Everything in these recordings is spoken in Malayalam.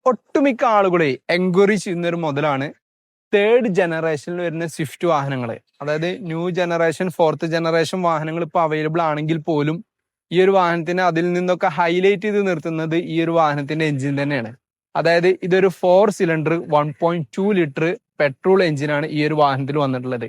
ഒട്ടുമിക്ക ആളുകളെ എൻക്വയറി ചെയ്യുന്ന ഒരു മുതലാണ് തേർഡ് ജനറേഷനിൽ വരുന്ന സ്വിഫ്റ്റ് വാഹനങ്ങൾ. അതായത് ന്യൂ ജനറേഷൻ, ഫോർത്ത് ജനറേഷൻ വാഹനങ്ങൾ ഇപ്പോൾ അവൈലബിൾ ആണെങ്കിൽ പോലും ഈ ഒരു വാഹനത്തിന് അതിൽ നിന്നൊക്കെ ഹൈലൈറ്റ് ചെയ്ത് നിർത്തുന്നത് ഈ ഒരു വാഹനത്തിന്റെ എഞ്ചിൻ തന്നെയാണ്. അതായത് ഇതൊരു 4 സിലിണ്ടർ 1.2 ലിറ്റർ പെട്രോൾ എഞ്ചിനാണ് ഈ ഒരു വാഹനത്തിൽ വന്നിട്ടുള്ളത്.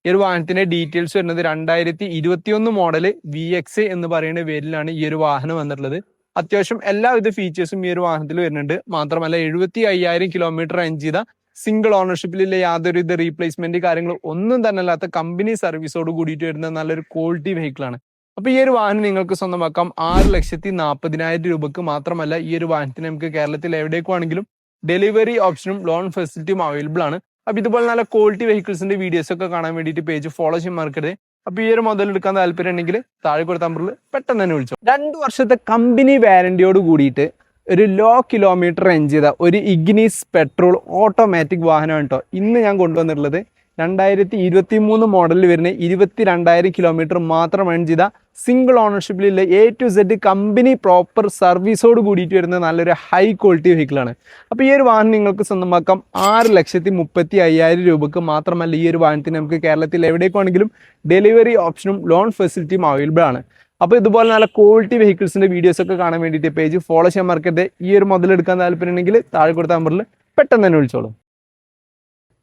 ഈ ഒരു വാഹനത്തിന്റെ ഡീറ്റെയിൽസ് വരുന്നത് 2021 മോഡല് VX എന്ന് പറയുന്ന പേരിലാണ് ഈ ഒരു വാഹനം വന്നിട്ടുള്ളത്. അത്യാവശ്യം എല്ലാവിധ ഫീച്ചേഴ്സും ഈ ഒരു വാഹനത്തിൽ വരുന്നുണ്ട്. മാത്രമല്ല 75,000 കിലോമീറ്റർ റേഞ്ച് ചെയ്ത സിംഗിൾ ഓണർഷിപ്പിലുള്ള യാതൊരുവിധ റീപ്ലേസ്മെന്റ് കാര്യങ്ങൾ ഒന്നും തന്നെ അല്ലാത്ത കമ്പനി സർവീസോട് കൂടിയിട്ട് വരുന്ന നല്ലൊരു ക്വാളിറ്റി വെഹിക്കിൾ ആണ്. അപ്പൊ ഈ ഒരു വാഹനം നിങ്ങൾക്ക് സ്വന്തമാക്കാം 6,40,40,000 രൂപക്ക്. മാത്രമല്ല ഈ ഒരു വാഹനത്തിന് നമുക്ക് കേരളത്തിൽ എവിടേക്ക് വേണമെങ്കിലും ഡെലിവറി ഓപ്ഷനും ലോൺ ഫെസിലിറ്റിയും അവൈലബിൾ ആണ്. അപ്പൊ ഇതുപോലെ നല്ല ക്വാളിറ്റി വെഹിക്കിൾസിന്റെ വീഡിയോസ് ഒക്കെ കാണാൻ വേണ്ടിയിട്ട് പേജ് ഫോളോ ചെയ്യാൻ മറക്കരുത്. അപ്പൊ ഈ ഒരു മുതൽ എടുക്കാൻ താല്പര്യം ഉണ്ടെങ്കിൽ താഴെ കൊടുത്ത നമ്പറിൽ പെട്ടെന്ന് തന്നെ വിളിച്ചു. 2 വർഷത്തെ കമ്പനി വാറന്റിയോട് കൂടിയിട്ട് ഒരു ലോ കിലോമീറ്റർ റേഞ്ച് ചെയ്ത ഒരു ഇഗ്നീസ് പെട്രോൾ ഓട്ടോമാറ്റിക് വാഹനമാണ് കേട്ടോ ഇന്ന് ഞാൻ കൊണ്ടുവന്നിട്ടുള്ളത്. 2023 മോഡലിൽ വരുന്ന 22,000 കിലോമീറ്റർ മാത്രം റൺ ചെയ്ത സിംഗിൾ ഓണർഷിപ്പിലുള്ള A to Z company proper സർവീസോട് കൂടിയിട്ട് വരുന്ന നല്ലൊരു ഹൈ ക്വാളിറ്റി വെഹിക്കിളാണ്. അപ്പോൾ ഈ ഒരു വാഹനം നിങ്ങൾക്ക് സ്വന്തമാക്കാം 6,35,000 രൂപക്ക്. മാത്രമല്ല ഈ ഒരു വാഹനത്തിന് നമുക്ക് കേരളത്തിൽ എവിടേക്കാണെങ്കിലും ഡെലിവറി ഓപ്ഷനും ലോൺ ഫെസിലിറ്റിയും അവൈലബിൾ ആണ്. അപ്പോൾ ഇതുപോലെ നല്ല ക്വാളിറ്റി വെഹിക്കിൾസിന്റെ വീഡിയോസ് ഒക്കെ കാണാൻ വേണ്ടിയിട്ട് പേജ് ഫോളോ ചെയ്യാൻ മറക്കരുത്. ഈ ഒരു മുതൽ എടുക്കാൻ താല്പര്യം ഉണ്ടെങ്കിൽ താഴെ കൊടുത്ത നമ്പറിൽ പെട്ടെന്ന് തന്നെ വിളിച്ചോളൂ.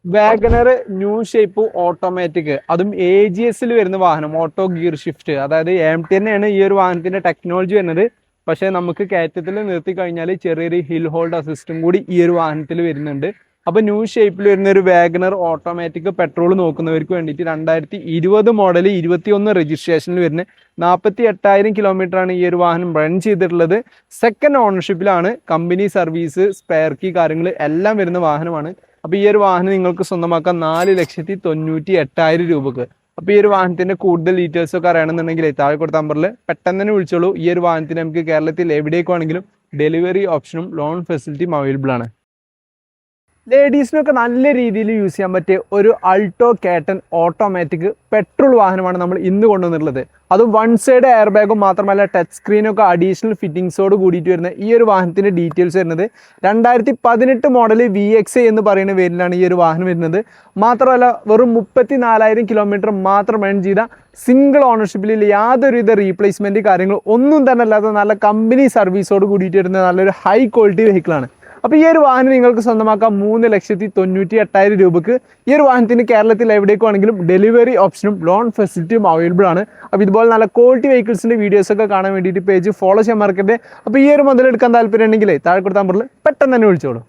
വാഗനർ ന്യൂ ഷേപ്പ് ഓട്ടോമാറ്റിക്, അതും AGS വരുന്ന വാഹനം, ഓട്ടോ ഗിയർ ഷിഫ്റ്റ്. അതായത് AMT തന്നെയാണ് ഈ ഒരു വാഹനത്തിന്റെ ടെക്നോളജി വരുന്നത്. പക്ഷേ നമുക്ക് കയറ്റത്തിൽ നിർത്തി കഴിഞ്ഞാൽ ചെറിയൊരു ഹിൽ ഹോൾഡ് അസിസ്റ്റും കൂടി ഈ ഒരു വാഹനത്തിൽ വരുന്നുണ്ട്. അപ്പൊ ന്യൂ ഷേപ്പിൽ വരുന്ന ഒരു വാഗനർ ഓട്ടോമാറ്റിക് പെട്രോൾ നോക്കുന്നവർക്ക് വേണ്ടിയിട്ട് 2020 മോഡൽ 21 രജിസ്ട്രേഷനിൽ വരുന്ന 48,000 കിലോമീറ്റർ ആണ് ഈ ഒരു വാഹനം റൺ ചെയ്തിട്ടുള്ളത്. സെക്കൻഡ് ഓണർഷിപ്പിലാണ്. കമ്പനി സർവീസ്, സ്പെയർ കീ കാര്യങ്ങൾ എല്ലാം വരുന്ന വാഹനമാണ്. അപ്പൊ ഈ ഒരു വാഹനം നിങ്ങൾക്ക് സ്വന്തമാക്കാൻ 4,98,000 രൂപക്ക്. അപ്പൊ ഈ ഒരു വാഹനത്തിന്റെ കൂടുതൽ ഡീറ്റെയിൽസ് ഒക്കെ അറിയണമെന്നുണ്ടെങ്കിൽ താഴെ കൊടുത്ത നമ്പറിൽ പെട്ടെന്ന് തന്നെ വിളിച്ചോളൂ. ഈ ഒരു വാഹനത്തിന് നമുക്ക് കേരളത്തിൽ എവിടേക്കാണെങ്കിലും ഡെലിവറി ഓപ്ഷനും ലോൺ ഫെസിലിറ്റിയും അവൈലബിൾ ആണ്. ലേഡീസിനൊക്കെ നല്ല രീതിയിൽ യൂസ് ചെയ്യാൻ പറ്റിയ ഒരു അൾട്ടോ കേട്ടൻ ഓട്ടോമാറ്റിക് പെട്രോൾ വാഹനമാണ് നമ്മൾ ഇന്ന് കൊണ്ടുവന്നിട്ടുള്ളത്. അതും 1 സൈഡ് എയർ ബാഗും മാത്രമല്ല ടച്ച് സ്ക്രീനൊക്കെ അഡീഷണൽ ഫിറ്റിംഗ്സോട് കൂടിയിട്ട് വരുന്ന ഈ ഒരു വാഹനത്തിന്റെ ഡീറ്റെയിൽസ് വരുന്നത് 2018 മോഡൽ VX എന്ന് പറയുന്ന പേരിലാണ് ഈ ഒരു വാഹനം വരുന്നത്. മാത്രമല്ല വെറും 34,000 കിലോമീറ്റർ മാത്രം റൺ ചെയ്ത സിംഗിൾ ഓണർഷിപ്പിൽ യാതൊരുവിധ റീപ്ലേസ്മെന്റ് കാര്യങ്ങൾ ഒന്നും തന്നെ അല്ലാത്ത നല്ല കമ്പനി സർവീസോട് കൂടിയിട്ട് വരുന്ന നല്ലൊരു ഹൈ ക്വാളിറ്റി വെഹിക്കിളാണ്. അപ്പോൾ ഈ ഒരു വാഹനം നിങ്ങൾക്ക് സ്വന്തമാക്കാം 3,98,000 രൂപക്ക്. ഈ ഒരു വാഹനത്തിന് കേരളത്തിൽ എവിടേക്കാണെങ്കിലും ഡെലിവറി ഓപ്ഷനും ലോൺ ഫെസിലിറ്റിയും അവൈലബിൾ ആണ്. അപ്പോൾ ഇതുപോലെ നല്ല ക്വാളിറ്റി വെഹിക്കിൾസിന്റെ വീഡിയോസ് ഒക്കെ കാണാൻ വേണ്ടിയിട്ട് പേജ് ഫോളോ ചെയ്യാൻ മറക്കരുത്. അപ്പോൾ ഈ ഒരു മുതൽ എടുക്കാൻ താല്പര്യം ഉണ്ടെങ്കിൽ താഴെ കൊടുത്ത നമ്പറിൽ പെട്ടെന്ന് തന്നെ വിളിച്ചോളൂ.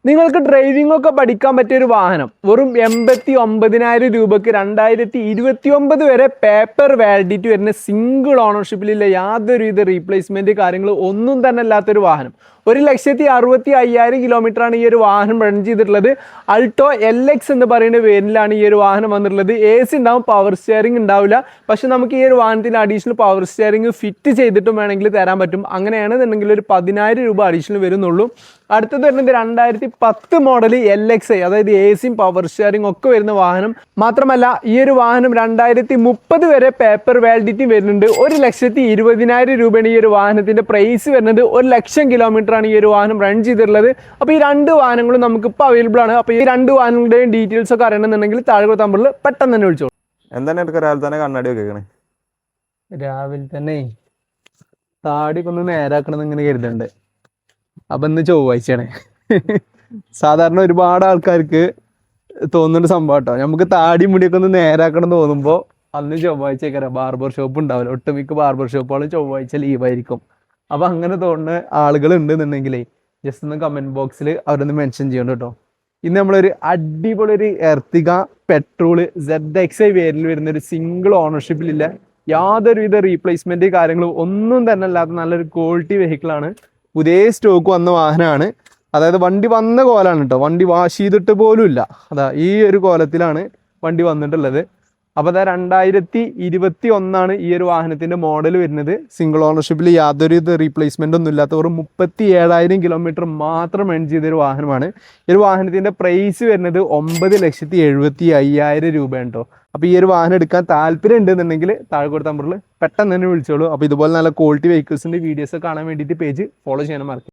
നിങ്ങൾക്ക് ഡ്രൈവിംഗ് ഒക്കെ പഠിക്കാൻ പറ്റിയ ഒരു വാഹനം വെറും 89,000 രൂപക്ക് 2029 വരെ പേപ്പർ വാലിഡിറ്റി വരുന്ന സിംഗിൾ ഓണർഷിപ്പിലുള്ള യാതൊരുവിധ റീപ്ലേസ്മെന്റ് കാര്യങ്ങൾ ഒന്നും തന്നെ അല്ലാത്തൊരു വാഹനം. 1,65,000 കിലോമീറ്റർ ആണ് ഈ ഒരു വാഹനം റൺ ചെയ്തിട്ടുള്ളത്. അൾട്ടോ LX എന്ന് പറയുന്ന പേരിലാണ് ഈ ഒരു വാഹനം വന്നിട്ടുള്ളത്. AC ഉണ്ടാവും, പവർ സ്റ്റിയറിംഗ് ഉണ്ടാവില്ല. പക്ഷെ നമുക്ക് ഈ ഒരു വാഹനത്തിന് അഡീഷണൽ പവർ സ്റ്റിയറിംഗ് ഫിറ്റ് ചെയ്തിട്ടും വേണമെങ്കിൽ തരാൻ പറ്റും. അങ്ങനെയാണെന്നുണ്ടെങ്കിൽ ഒരു 10,000 രൂപ അഡീഷണൽ വരുന്നുള്ളൂ. അടുത്തത് വരുന്നത് 2010 മോഡൽ LX, അതായത് ACയും പവർ സ്റ്റിയറിംഗ് ഒക്കെ വരുന്ന വാഹനം. മാത്രമല്ല ഈ ഒരു വാഹനം 2030 വരെ പേപ്പർ വാലിഡിറ്റി വരുന്നുണ്ട്. 1,20,000 രൂപയാണ് ഈ ഒരു വാഹനത്തിന്റെ പ്രൈസ് വരുന്നത്. 1,00,000 കിലോമീറ്റർ ആണ് ഈ ഒരു വാഹനം റൺ ചെയ്തിട്ടുള്ളത്. അപ്പോൾ ഈ 2 വാഹനങ്ങളും നമുക്ക് ഇപ്പോൾ അവൈലബിൾ ആണ്. അപ്പോൾ ഈ 2 വാഹനങ്ങളുടെയും ഡീറ്റെയിൽസ് ഒക്കെ അറിയണമെന്നുണ്ടെങ്കിൽ താഴെ കൊടുത്ത നമ്പറിൽ പെട്ടെന്ന് തന്നെ വിളിച്ചോളൂ. എന്താണ് രാവിലെ തന്നെ കണ്ണാടി വെക്കണേ? രാവിലെ തന്നെ താടിയൊക്കെ ഒന്ന് നേരാക്കണം ഇങ്ങനെ കരുതുന്നുണ്ട്. അപ്പൊ ഇന്ന് ചൊവ്വാഴ്ചയാണ്. സാധാരണ ഒരുപാട് ആൾക്കാർക്ക് തോന്നുന്ന സംഭവം കേട്ടോ. നമുക്ക് താടി മുടിയൊക്കെ ഒന്ന് നേരാക്കണം തോന്നുമ്പോൾ അന്ന് ചൊവ്വാഴ്ച ബാർബർ ഷോപ്പ് ഉണ്ടാവില്ല. ഒട്ടുമിക്ക ബാർബർ ഷോപ്പുകളും ചൊവ്വാഴ്ച ലീവായിരിക്കും. അപ്പൊ അങ്ങനെ തോന്നുന്ന ആളുകൾ ഉണ്ടെന്നുണ്ടെങ്കിലേ ജസ്റ്റ് ഒന്ന് കമന്റ് ബോക്സിൽ അവരൊന്ന് മെൻഷൻ ചെയ്യണം കേട്ടോ. ഇന്ന് നമ്മളൊരു അടിപൊളി ഒരു എർത്തിക പെട്രോള് ZXi പേരിൽ വരുന്ന ഒരു സിംഗിൾ ഓണർഷിപ്പിലില്ല യാതൊരുവിധ റീപ്ലേസ്മെന്റ് കാര്യങ്ങളും ഒന്നും തന്നെ അല്ലാത്ത നല്ലൊരു ക്വാളിറ്റി വെഹിക്കിളാണ്. പുതിയ സ്റ്റോക്ക് വന്ന വാഹനമാണ്. അതായത് വണ്ടി വന്ന കോലാണ് കേട്ടോ. വണ്ടി വാഷ് ചെയ്തിട്ട് പോലും ഇല്ല. അതാ ഈ ഒരു കോലത്തിലാണ് വണ്ടി വന്നിട്ടുള്ളത്. അപ്പോൾ അതാ 2021 ഈ ഒരു വാഹനത്തിന്റെ മോഡൽ വരുന്നത്. സിംഗിൾ ഓണർഷിപ്പിൽ യാതൊരു റീപ്ലേസ്മെന്റ് ഒന്നും ഇല്ലാത്ത ഒരു 37,000 കിലോമീറ്റർ മാത്രം റൺ ചെയ്തൊരു വാഹനമാണ്. ഈ ഒരു വാഹനത്തിന്റെ പ്രൈസ് വരുന്നത് 9,75,000 രൂപയാണ് കേട്ടോ. അപ്പോൾ ഈ ഒരു വാഹനം എടുക്കാൻ താല്പര്യം ഉണ്ടെന്നുണ്ടെങ്കിൽ താഴെ കൊടുത്ത നമ്പറിൽ പെട്ടെന്ന് തന്നെ വിളിച്ചോളൂ. അപ്പോൾ ഇതുപോലെ നല്ല ക്വാളിറ്റി വെഹിക്കിൾസിന്റെ വീഡിയോസ് കാണാൻ വേണ്ടിയിട്ട് പേജ് ഫോളോ ചെയ്യാൻ മറക്കും.